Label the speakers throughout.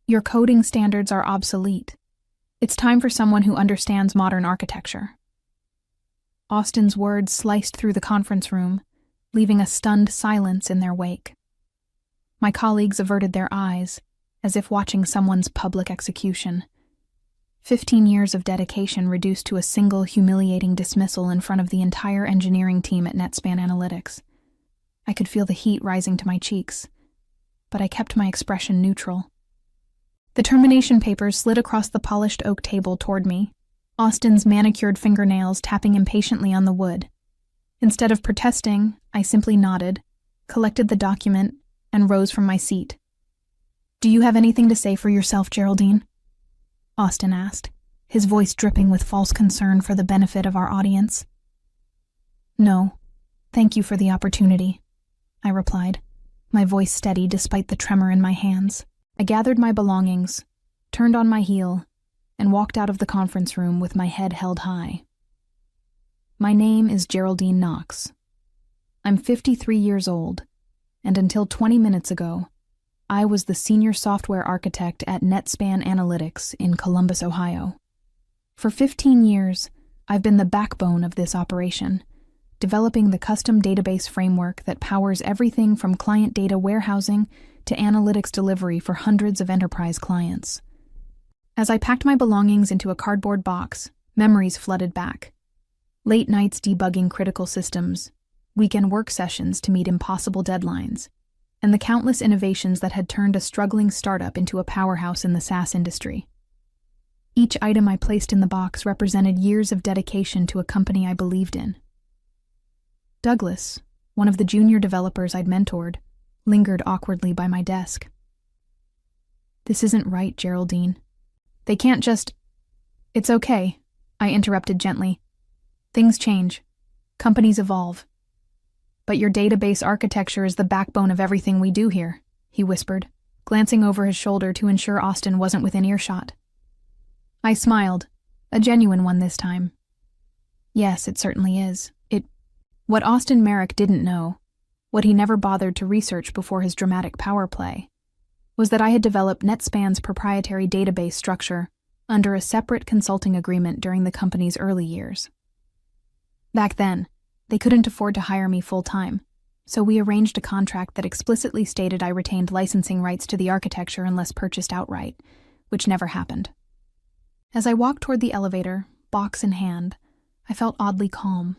Speaker 1: Your coding standards are obsolete. It's time for someone who understands modern architecture." Austin's words sliced through the conference room, leaving a stunned silence in their wake. My colleagues averted their eyes, as if watching someone's public execution. 15 years of dedication reduced to a single humiliating dismissal in front of the entire engineering team at NetSpan Analytics. I could feel the heat rising to my cheeks, but I kept my expression neutral. The termination papers slid across the polished oak table toward me, Austin's manicured fingernails tapping impatiently on the wood. Instead of protesting, I simply nodded, collected the document, and rose from my seat. "Do you have anything to say for yourself, Geraldine?" Austin asked, his voice dripping with false concern for the benefit of our audience. "No, thank you for the opportunity," I replied, my voice steady despite the tremor in my hands. I gathered my belongings, turned on my heel, and walked out of the conference room with my head held high. My name is Geraldine Knox. I'm 53 years old, and until 20 minutes ago, I was the senior software architect at NetSpan Analytics in Columbus, Ohio. For 15 years, I've been the backbone of this operation, developing the custom database framework that powers everything from client data warehousing to analytics delivery for hundreds of enterprise clients. As I packed my belongings into a cardboard box, memories flooded back. Late nights debugging critical systems, weekend work sessions to meet impossible deadlines, and the countless innovations that had turned a struggling startup into a powerhouse in the SaaS industry. Each item I placed in the box represented years of dedication to a company I believed in. Douglas, one of the junior developers I'd mentored, lingered awkwardly by my desk. "This isn't right, Geraldine. They can't just—" "It's okay," I interrupted gently. "Things change. Companies evolve. But your database architecture is the backbone of everything we do here," he whispered, glancing over his shoulder to ensure Austin wasn't within earshot. I smiled, a genuine one this time. "Yes, it certainly is. What Austin Merrick didn't know, what he never bothered to research before his dramatic power play, was that I had developed NetSpan's proprietary database structure under a separate consulting agreement during the company's early years. Back then, they couldn't afford to hire me full-time, so we arranged a contract that explicitly stated I retained licensing rights to the architecture unless purchased outright, which never happened. As I walked toward the elevator, box in hand, I felt oddly calm.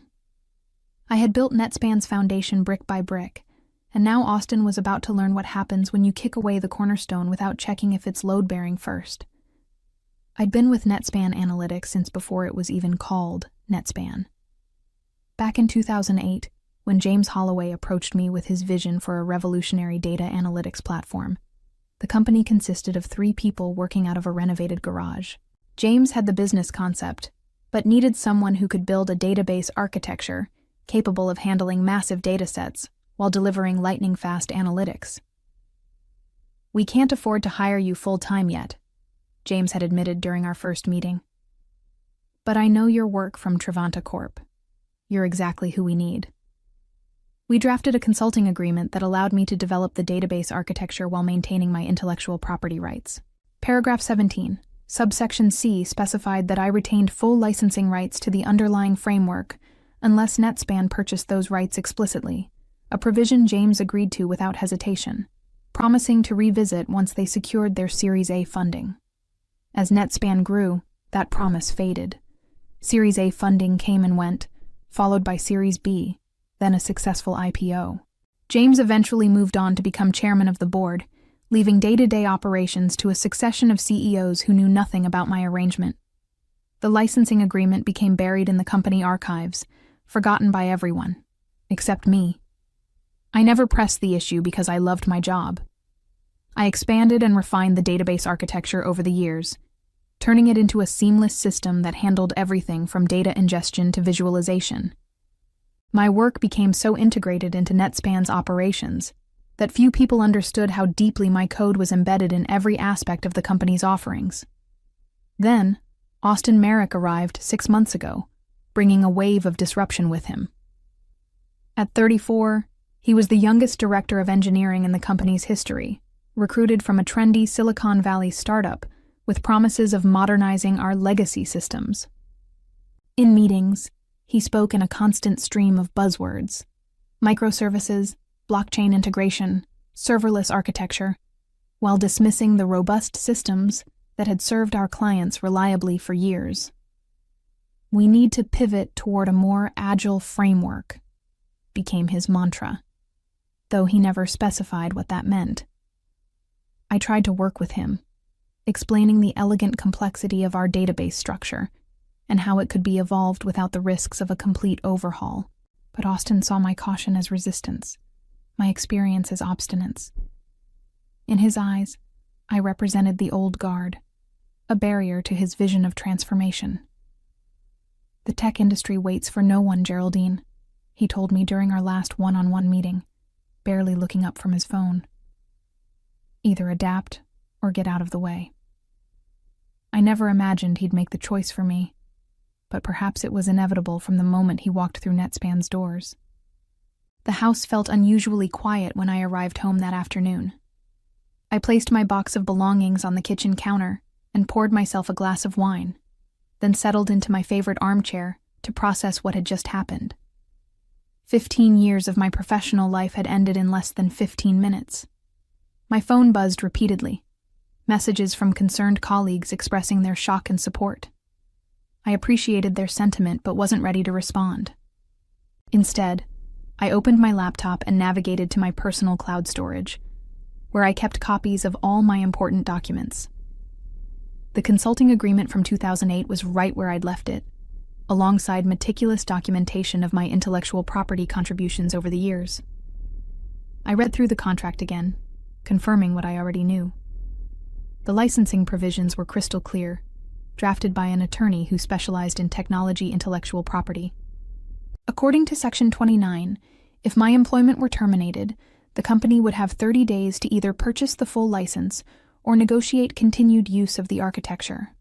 Speaker 1: I had built NetSpan's foundation brick by brick, and now Austin was about to learn what happens when you kick away the cornerstone without checking if it's load-bearing first. I'd been with NetSpan Analytics since before it was even called NetSpan. Back in 2008, when James Holloway approached me with his vision for a revolutionary data analytics platform, the company consisted of 3 people working out of a renovated garage. James had the business concept, but needed someone who could build a database architecture capable of handling massive datasets while delivering lightning-fast analytics. "We can't afford to hire you full-time yet," James had admitted during our first meeting. "But I know your work from Trevanta Corp. You're exactly who we need." We drafted a consulting agreement that allowed me to develop the database architecture while maintaining my intellectual property rights. Paragraph 17, subsection C specified that I retained full licensing rights to the underlying framework unless NetSpan purchased those rights explicitly, a provision James agreed to without hesitation, promising to revisit once they secured their Series A funding. As NetSpan grew, that promise faded. Series A funding came and went, followed by Series B, then a successful IPO. James eventually moved on to become chairman of the board, leaving day-to-day operations to a succession of CEOs who knew nothing about my arrangement. The licensing agreement became buried in the company archives, forgotten by everyone, except me. I never pressed the issue because I loved my job. I expanded and refined the database architecture over the years, turning it into a seamless system that handled everything from data ingestion to visualization. My work became so integrated into NetSpan's operations that few people understood how deeply my code was embedded in every aspect of the company's offerings. Then, Austin Merrick arrived 6 months ago, bringing a wave of disruption with him. At 34, he was the youngest director of engineering in the company's history, recruited from a trendy Silicon Valley startup with promises of modernizing our legacy systems. In meetings, he spoke in a constant stream of buzzwords: microservices, blockchain integration, serverless architecture, while dismissing the robust systems that had served our clients reliably for years. "We need to pivot toward a more agile framework," became his mantra, though he never specified what that meant. I tried to work with him, explaining the elegant complexity of our database structure and how it could be evolved without the risks of a complete overhaul. But Austin saw my caution as resistance, my experience as obstinance. In his eyes, I represented the old guard, a barrier to his vision of transformation. "The tech industry waits for no one, Geraldine," he told me during our last one-on-one meeting, barely looking up from his phone. "Either adapt or get out of the way." I never imagined he'd make the choice for me, but perhaps it was inevitable from the moment he walked through NetSpan's doors. The house felt unusually quiet when I arrived home that afternoon. I placed my box of belongings on the kitchen counter and poured myself a glass of wine, then settled into my favorite armchair to process what had just happened. 15 years of my professional life had ended in less than 15 minutes. My phone buzzed repeatedly, messages from concerned colleagues expressing their shock and support. I appreciated their sentiment but wasn't ready to respond. Instead, I opened my laptop and navigated to my personal cloud storage, where I kept copies of all my important documents. The consulting agreement from 2008 was right where I'd left it, alongside meticulous documentation of my intellectual property contributions over the years. I read through the contract again, confirming what I already knew. The licensing provisions were crystal clear, drafted by an attorney who specialized in technology intellectual property. According to Section 29, if my employment were terminated, the company would have 30 days to either purchase the full license or negotiate continued use of the architecture.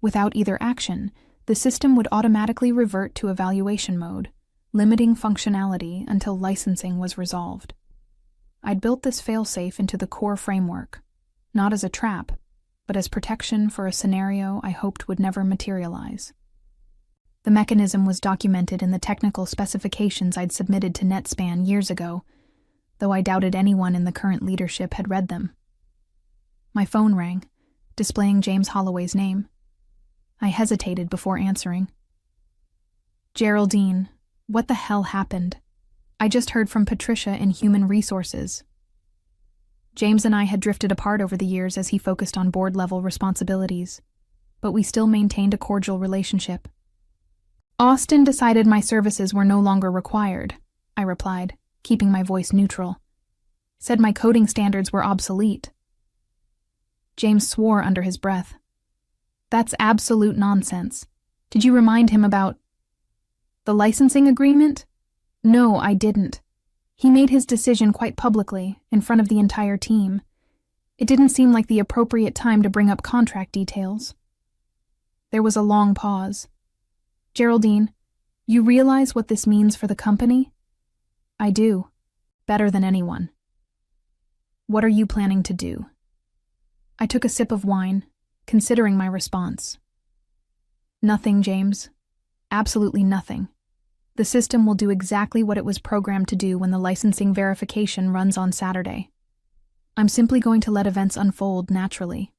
Speaker 1: Without either action, the system would automatically revert to evaluation mode, limiting functionality until licensing was resolved. I'd built this failsafe into the core framework, not as a trap, but as protection for a scenario I hoped would never materialize. The mechanism was documented in the technical specifications I'd submitted to NetSpan years ago, though I doubted anyone in the current leadership had read them. My phone rang, displaying James Holloway's name. I hesitated before answering. "Geraldine, what the hell happened? I just heard from Patricia in Human Resources." James and I had drifted apart over the years as he focused on board-level responsibilities, but we still maintained a cordial relationship. "Austin decided my services were no longer required," I replied, keeping my voice neutral. "Said my coding standards were obsolete." James swore under his breath. "That's absolute nonsense. Did you remind him about the licensing agreement?" "No, I didn't. He made his decision quite publicly, in front of the entire team. It didn't seem like the appropriate time to bring up contract details." There was a long pause. "Geraldine, you realize what this means for the company?" "I do. Better than anyone." "What are you planning to do?" I took a sip of wine, considering my response. "Nothing, James. Absolutely nothing. The system will do exactly what it was programmed to do when the licensing verification runs on Saturday. I'm simply going to let events unfold naturally."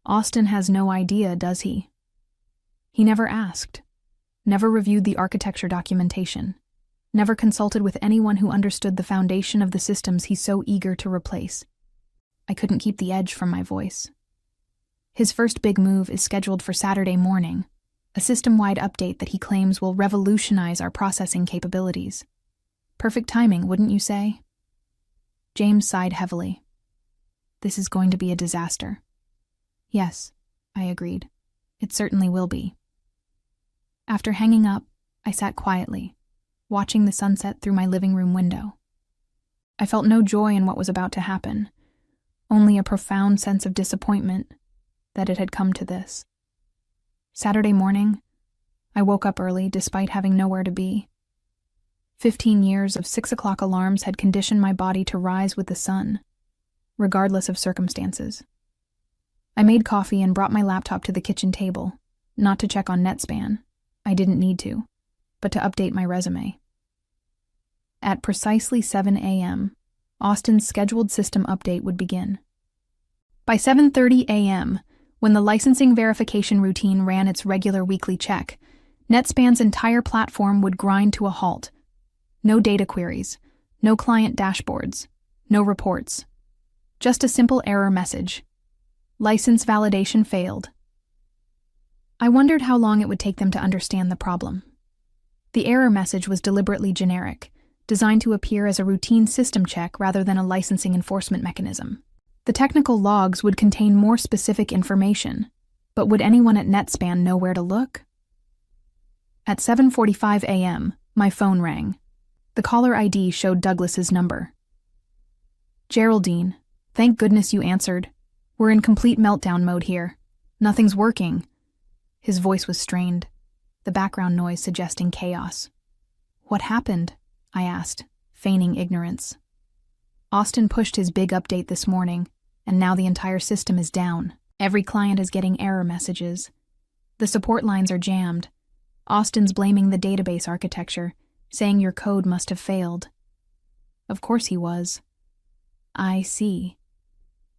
Speaker 1: "Austin has no idea, does he?" "He never asked, never reviewed the architecture documentation, never consulted with anyone who understood the foundation of the systems he's so eager to replace." I couldn't keep the edge from my voice. "His first big move is scheduled for Saturday morning, a system-wide update that he claims will revolutionize our processing capabilities. Perfect timing, wouldn't you say?" James sighed heavily. "This is going to be a disaster." "Yes," I agreed. "It certainly will be." After hanging up, I sat quietly, watching the sunset through my living room window. I felt no joy in what was about to happen, only a profound sense of disappointment that it had come to this. Saturday morning, I woke up early despite having nowhere to be. 15 years of 6 o'clock alarms had conditioned my body to rise with the sun. regardless of circumstances. I made coffee and brought my laptop to the kitchen table, not to check on NetSpan. I didn't need to, but to update my resume. At precisely 7 a.m., Austin's scheduled system update would begin. By 7:30 a.m., when the licensing verification routine ran its regular weekly check, NetSpan's entire platform would grind to a halt. No data queries, no client dashboards, no reports. Just a simple error message. License validation failed. I wondered how long it would take them to understand the problem. The error message was deliberately generic, designed to appear as a routine system check rather than a licensing enforcement mechanism. The technical logs would contain more specific information, but would anyone at NetSpan know where to look? At 7:45 a.m., my phone rang. The caller ID showed Douglas's number. "Geraldine, thank goodness you answered. We're in complete meltdown mode here. Nothing's working." His voice was strained, the background noise suggesting chaos. "What happened?" I asked, feigning ignorance. "Austin pushed his big update this morning, and now the entire system is down. Every client is getting error messages. The support lines are jammed. Austin's blaming the database architecture, saying your code must have failed." "Of course he was." "I see.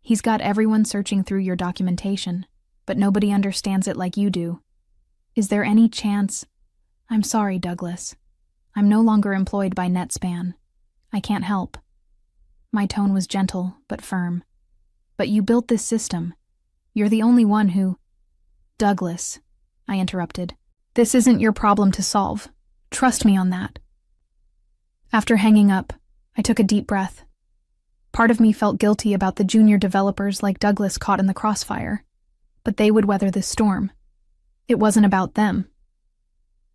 Speaker 1: He's got everyone searching through your documentation, but nobody understands it like you do. Is there any chance—" "I'm sorry, Douglas. I'm no longer employed by NetSpan. I can't help." My tone was gentle but firm. "But you built this system. You're the only one who—" "Douglas," I interrupted, "this isn't your problem to solve. Trust me on that." After hanging up, I took a deep breath. Part of me felt guilty about the junior developers like Douglas caught in the crossfire, but they would weather this storm. It wasn't about them.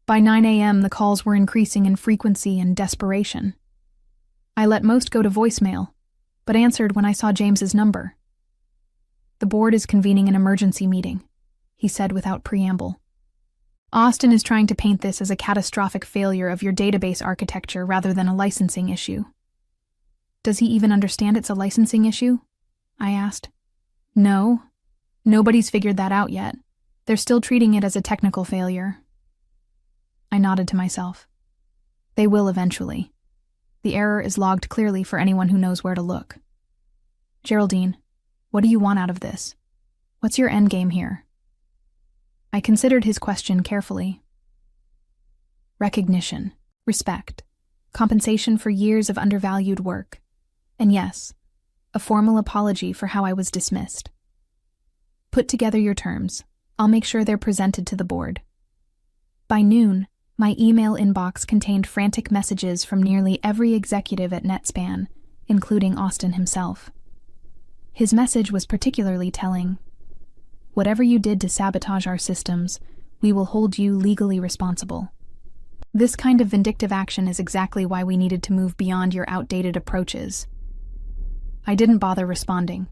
Speaker 1: By 9 a.m., the calls were increasing in frequency and desperation. I let most go to voicemail, but answered when I saw James's number. "The board is convening an emergency meeting," he said without preamble. "Austin is trying to paint this as a catastrophic failure of your database architecture rather than a licensing issue." "Does he even understand it's a licensing issue?" I asked. "No. Nobody's figured that out yet. They're still treating it as a technical failure." I nodded to myself. They will eventually. The error is logged clearly for anyone who knows where to look. "Geraldine, what do you want out of this? What's your endgame here?" I considered his question carefully. "Recognition, respect, compensation for years of undervalued work, and yes, a formal apology for how I was dismissed. Put together your terms. I'll make sure they're presented to the board." By noon, my email inbox contained frantic messages from nearly every executive at NetSpan, including Austin himself. His message was particularly telling. "Whatever you did to sabotage our systems, we will hold you legally responsible. This kind of vindictive action is exactly why we needed to move beyond your outdated approaches." I didn't bother responding.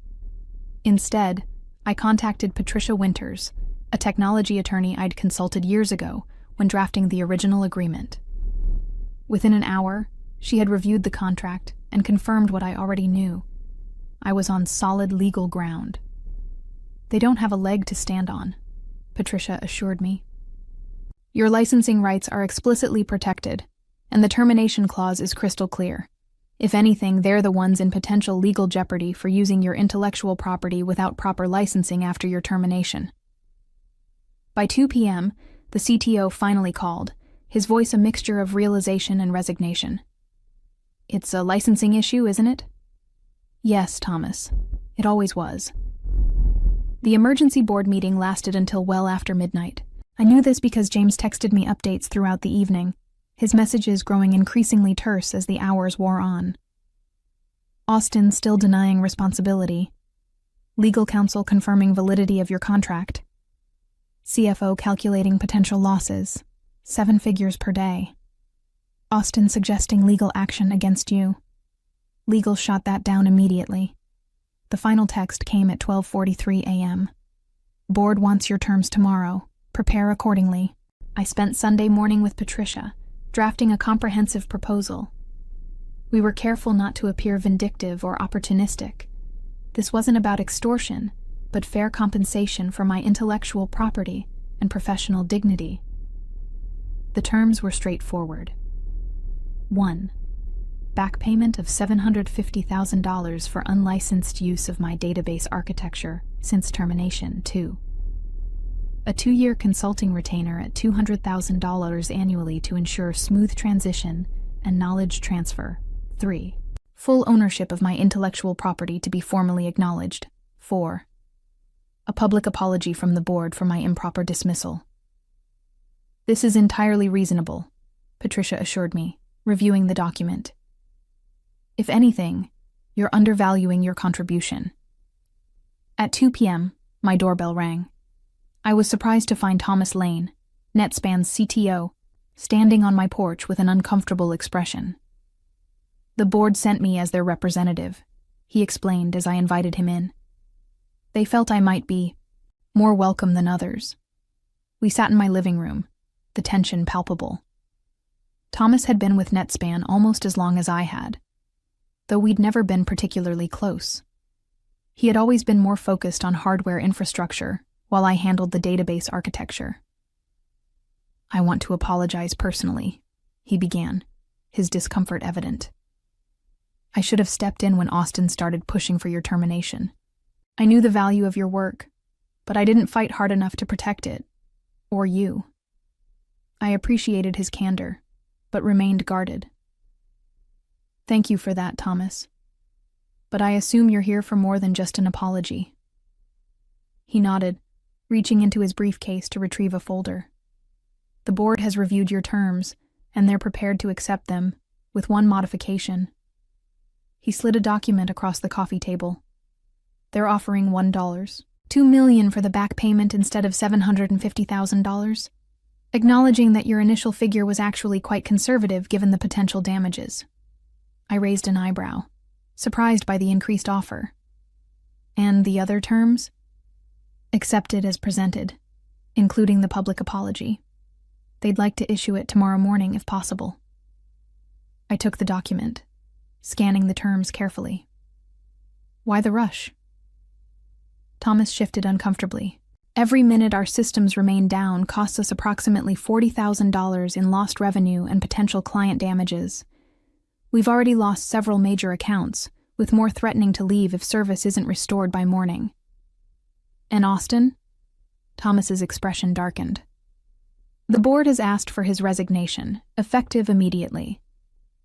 Speaker 1: Instead, I contacted Patricia Winters, a technology attorney I'd consulted years ago when drafting the original agreement. Within an hour, she had reviewed the contract and confirmed what I already knew. I was on solid legal ground. "They don't have a leg to stand on," Patricia assured me. "Your licensing rights are explicitly protected, and the termination clause is crystal clear. If anything, they're the ones in potential legal jeopardy for using your intellectual property without proper licensing after your termination." By 2 p.m., the CTO finally called, his voice a mixture of realization and resignation. "It's a licensing issue, isn't it?" "Yes, Thomas. It always was." The emergency board meeting lasted until well after midnight. I knew this because James texted me updates throughout the evening, his messages growing increasingly terse as the hours wore on. Austin still denying responsibility. Legal counsel confirming validity of your contract. CFO calculating potential losses, 7 figures per day. Austin suggesting legal action against you. Legal shot that down immediately. The final text came at 12:43 a.m. "Board wants your terms tomorrow. Prepare accordingly." I spent Sunday morning with Patricia, drafting a comprehensive proposal. We were careful not to appear vindictive or opportunistic. This wasn't about extortion, but fair compensation for my intellectual property and professional dignity. The terms were straightforward. 1. Back payment of $750,000 for unlicensed use of my database architecture since termination. 2. A 2-year consulting retainer at $200,000 annually to ensure smooth transition and knowledge transfer. 3. Full ownership of my intellectual property to be formally acknowledged. 4. A public apology from the board for my improper dismissal. This is entirely reasonable, Patricia assured me, reviewing the document. If anything, you're undervaluing your contribution. At 2 p.m., my doorbell rang. I was surprised to find Thomas Lane, NetSpan's CTO, standing on my porch with an uncomfortable expression. The board sent me as their representative, he explained as I invited him in. They felt I might be more welcome than others. We sat in my living room, the tension palpable. Thomas had been with NetSpan almost as long as I had, though we'd never been particularly close. He had always been more focused on hardware infrastructure, while I handled the database architecture. I want to apologize personally, he began, his discomfort evident. I should have stepped in when Austin started pushing for your termination. I knew the value of your work, but I didn't fight hard enough to protect it, or you. I appreciated his candor, but remained guarded. Thank you for that, Thomas. But I assume you're here for more than just an apology. He nodded, reaching into his briefcase to retrieve a folder. The board has reviewed your terms, and they're prepared to accept them, with one modification. He slid a document across the coffee table. They're offering $1, $2 million for the back payment instead of $750,000, acknowledging that your initial figure was actually quite conservative given the potential damages. I raised an eyebrow, surprised by the increased offer. And the other terms? Accepted as presented, including the public apology. They'd like to issue it tomorrow morning if possible. I took the document, scanning the terms carefully. Why the rush? Thomas shifted uncomfortably. Every minute our systems remain down costs us approximately $40,000 in lost revenue and potential client damages. We've already lost several major accounts, with more threatening to leave if service isn't restored by morning. And Austin? Thomas's expression darkened. The board has asked for his resignation, effective immediately.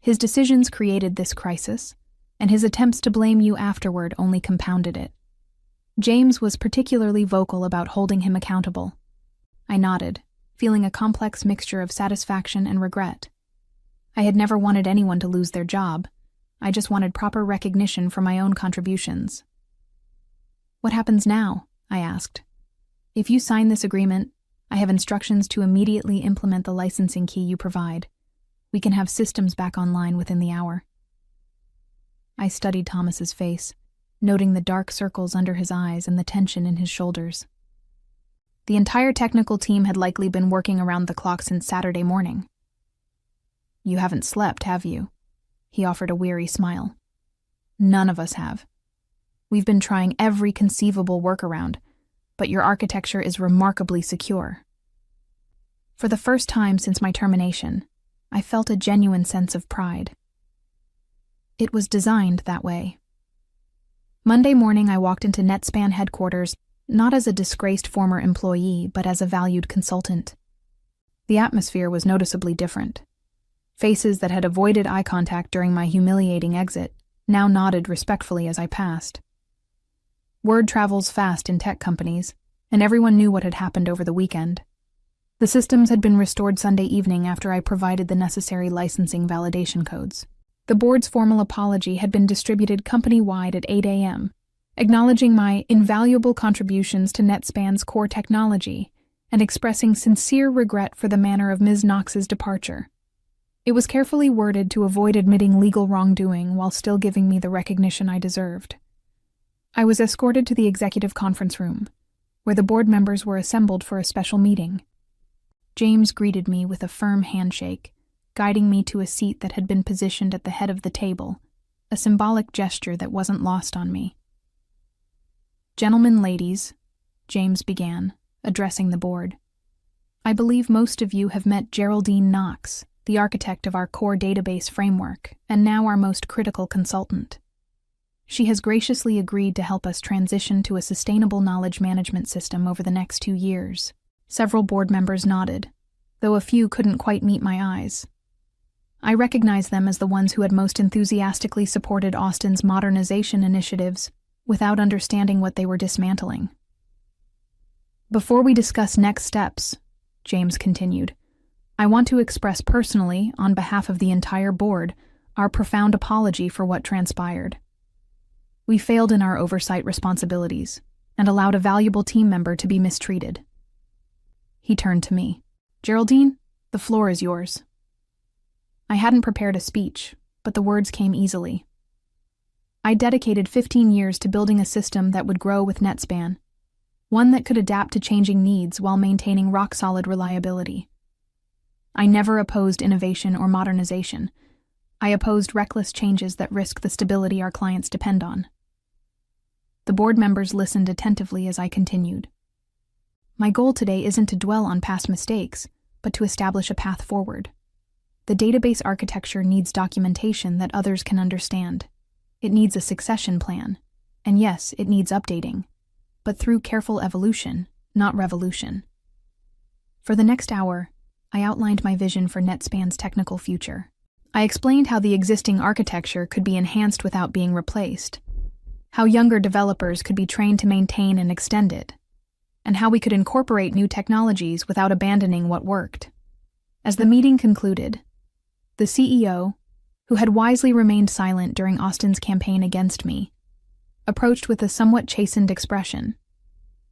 Speaker 1: His decisions created this crisis, and his attempts to blame you afterward only compounded it. James was particularly vocal about holding him accountable. I nodded, feeling a complex mixture of satisfaction and regret. I had never wanted anyone to lose their job. I just wanted proper recognition for my own contributions. What happens now? I asked. If you sign this agreement, I have instructions to immediately implement the licensing key you provide. We can have systems back online within the hour. I studied Thomas's face, noting the dark circles under his eyes and the tension in his shoulders. The entire technical team had likely been working around the clock since Saturday morning. You haven't slept, have you? He offered a weary smile. None of us have. We've been trying every conceivable workaround, but your architecture is remarkably secure. For the first time since my termination, I felt a genuine sense of pride. It was designed that way. Monday morning, I walked into NetSpan headquarters, not as a disgraced former employee, but as a valued consultant. The atmosphere was noticeably different. Faces that had avoided eye contact during my humiliating exit now nodded respectfully as I passed. Word travels fast in tech companies, and everyone knew what had happened over the weekend. The systems had been restored Sunday evening after I provided the necessary licensing validation codes. The board's formal apology had been distributed company-wide at 8 a.m., acknowledging my invaluable contributions to NetSpan's core technology and expressing sincere regret for the manner of Ms. Knox's departure. It was carefully worded to avoid admitting legal wrongdoing while still giving me the recognition I deserved. I was escorted to the executive conference room, where the board members were assembled for a special meeting. James greeted me with a firm handshake, guiding me to a seat that had been positioned at the head of the table, a symbolic gesture that wasn't lost on me. Gentlemen, ladies, James began, addressing the board. I believe most of you have met Geraldine Knox, the architect of our core database framework, and now our most critical consultant. She has graciously agreed to help us transition to a sustainable knowledge management system over the next 2 years. Several board members nodded, though a few couldn't quite meet my eyes. I recognized them as the ones who had most enthusiastically supported Austin's modernization initiatives without understanding what they were dismantling. Before we discuss next steps, James continued, I want to express personally, on behalf of the entire board, our profound apology for what transpired. We failed in our oversight responsibilities and allowed a valuable team member to be mistreated. He turned to me. Geraldine, the floor is yours. I hadn't prepared a speech, but the words came easily. I dedicated 15 years to building a system that would grow with NetSpan, one that could adapt to changing needs while maintaining rock-solid reliability. I never opposed innovation or modernization. I opposed reckless changes that risk the stability our clients depend on. The board members listened attentively as I continued. My goal today isn't to dwell on past mistakes, but to establish a path forward. The database architecture needs documentation that others can understand. It needs a succession plan. And yes, it needs updating, but through careful evolution, not revolution. For the next hour, I outlined my vision for NetSpan's technical future. I explained how the existing architecture could be enhanced without being replaced, how younger developers could be trained to maintain and extend it, and how we could incorporate new technologies without abandoning what worked. As the meeting concluded, the CEO, who had wisely remained silent during Austin's campaign against me, approached with a somewhat chastened expression.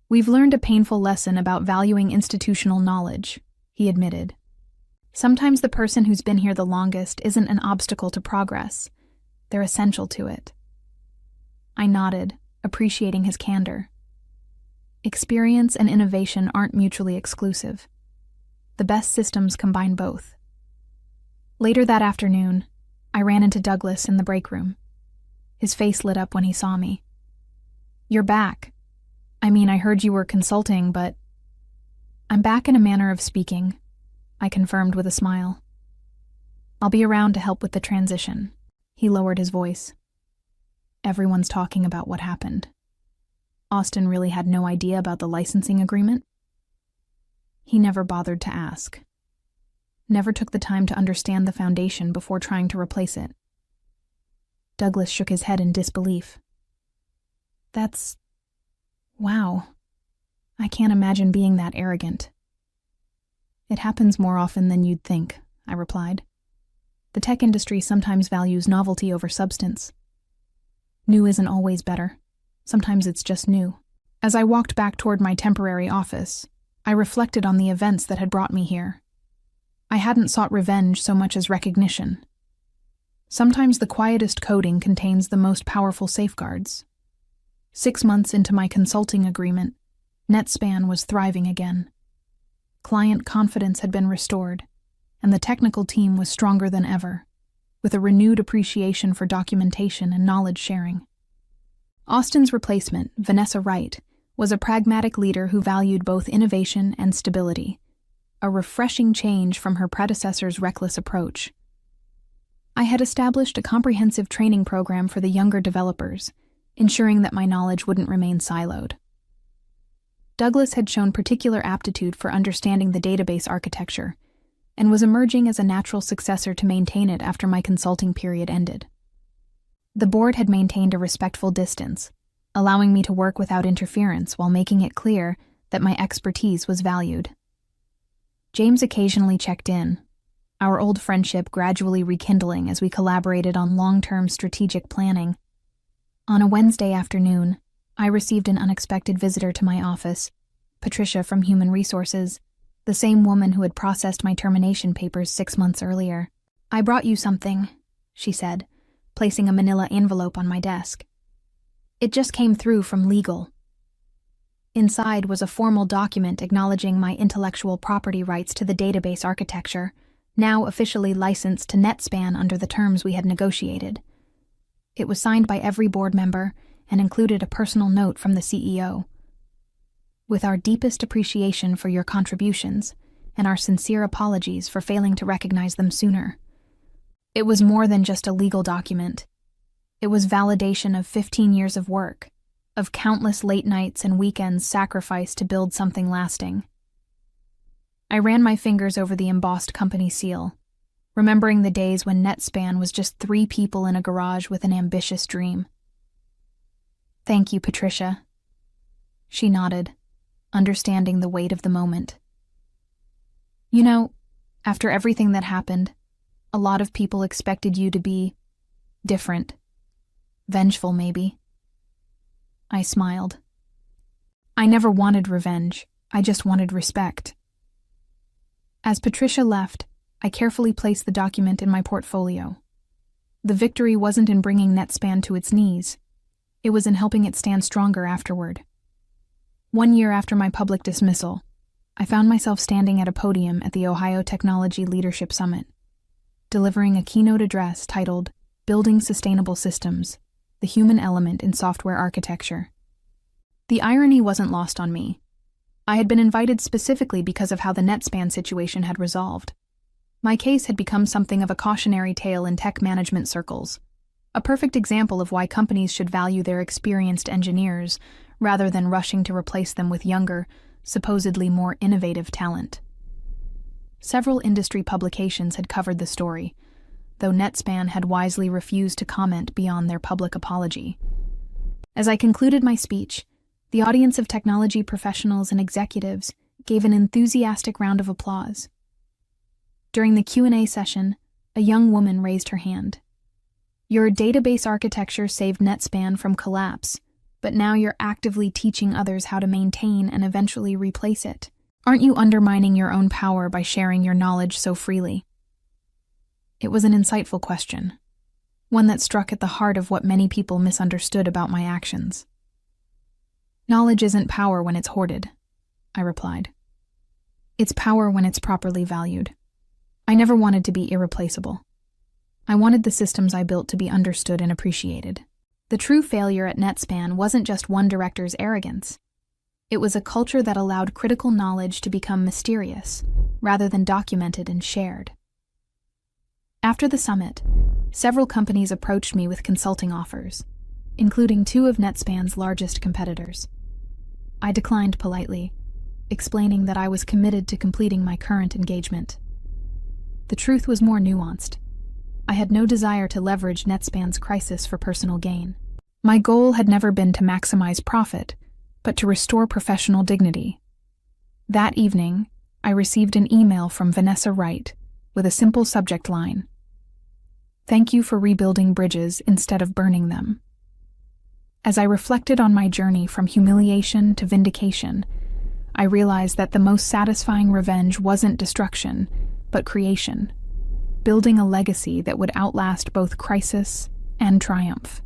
Speaker 1: We've learned a painful lesson about valuing institutional knowledge, he admitted. Sometimes the person who's been here the longest isn't an obstacle to progress. They're essential to it. I nodded, appreciating his candor. Experience and innovation aren't mutually exclusive. The best systems combine both. Later that afternoon, I ran into Douglas in the break room. His face lit up when he saw me. You're back. I heard you were consulting, but... I'm back in a manner of speaking, I confirmed with a smile. I'll be around to help with the transition. He lowered his voice. Everyone's talking about what happened. Austin really had no idea about the licensing agreement? He never bothered to ask. Never took the time to understand the foundation before trying to replace it. Douglas shook his head in disbelief. Wow. I can't imagine being that arrogant. It happens more often than you'd think, I replied. The tech industry sometimes values novelty over substance. New isn't always better. Sometimes it's just new. As I walked back toward my temporary office, I reflected on the events that had brought me here. I hadn't sought revenge so much as recognition. Sometimes the quietest coding contains the most powerful safeguards. 6 months into my consulting agreement, NetSpan was thriving again. Client confidence had been restored, and the technical team was stronger than ever, with a renewed appreciation for documentation and knowledge sharing. Austin's replacement, Vanessa Wright, was a pragmatic leader who valued both innovation and stability, a refreshing change from her predecessor's reckless approach. I had established a comprehensive training program for the younger developers, ensuring that my knowledge wouldn't remain siloed. Douglas had shown particular aptitude for understanding the database architecture and was emerging as a natural successor to maintain it after my consulting period ended. The board had maintained a respectful distance, allowing me to work without interference while making it clear that my expertise was valued. James occasionally checked in, our old friendship gradually rekindling as we collaborated on long-term strategic planning. On a Wednesday afternoon, I received an unexpected visitor to my office, Patricia from Human Resources, the same woman who had processed my termination papers 6 months earlier. I brought you something, she said, placing a manila envelope on my desk. It just came through from legal. Inside was a formal document acknowledging my intellectual property rights to the database architecture, now officially licensed to NetSpan under the terms we had negotiated. It was signed by every board member and included a personal note from the CEO. With our deepest appreciation for your contributions and our sincere apologies for failing to recognize them sooner. It was more than just a legal document. It was validation of 15 years of work, of countless late nights and weekends sacrificed to build something lasting. I ran my fingers over the embossed company seal, remembering the days when NetSpan was just 3 people in a garage with an ambitious dream. Thank you, Patricia. She nodded, understanding the weight of the moment. You know, after everything that happened, a lot of people expected you to be different. Vengeful, maybe. I smiled. I never wanted revenge. I just wanted respect. As Patricia left, I carefully placed the document in my portfolio. The victory wasn't in bringing NetSpan to its knees. It was in helping it stand stronger afterward. 1 year after my public dismissal, I found myself standing at a podium at the Ohio Technology Leadership Summit, delivering a keynote address titled Building Sustainable Systems, the Human Element in Software Architecture. The irony wasn't lost on me. I had been invited specifically because of how the NetSpan situation had resolved. My case had become something of a cautionary tale in tech management circles, a perfect example of why companies should value their experienced engineers rather than rushing to replace them with younger, supposedly more innovative talent. Several industry publications had covered the story, though NetSpan had wisely refused to comment beyond their public apology. As I concluded my speech, the audience of technology professionals and executives gave an enthusiastic round of applause. During the Q&A session, a young woman raised her hand. Your database architecture saved NetSpan from collapse, but now you're actively teaching others how to maintain and eventually replace it. Aren't you undermining your own power by sharing your knowledge so freely? It was an insightful question, one that struck at the heart of what many people misunderstood about my actions. Knowledge isn't power when it's hoarded, I replied. It's power when it's properly valued. I never wanted to be irreplaceable. I wanted the systems I built to be understood and appreciated. The true failure at NetSpan wasn't just one director's arrogance. It was a culture that allowed critical knowledge to become mysterious, rather than documented and shared. After the summit, several companies approached me with consulting offers, including 2 of NetSpan's largest competitors. I declined politely, explaining that I was committed to completing my current engagement. The truth was more nuanced. I had no desire to leverage NetSpan's crisis for personal gain. My goal had never been to maximize profit, but to restore professional dignity. That evening, I received an email from Vanessa Wright with a simple subject line: Thank you for rebuilding bridges instead of burning them. As I reflected on my journey from humiliation to vindication, I realized that the most satisfying revenge wasn't destruction, but creation, building a legacy that would outlast both crisis and triumph.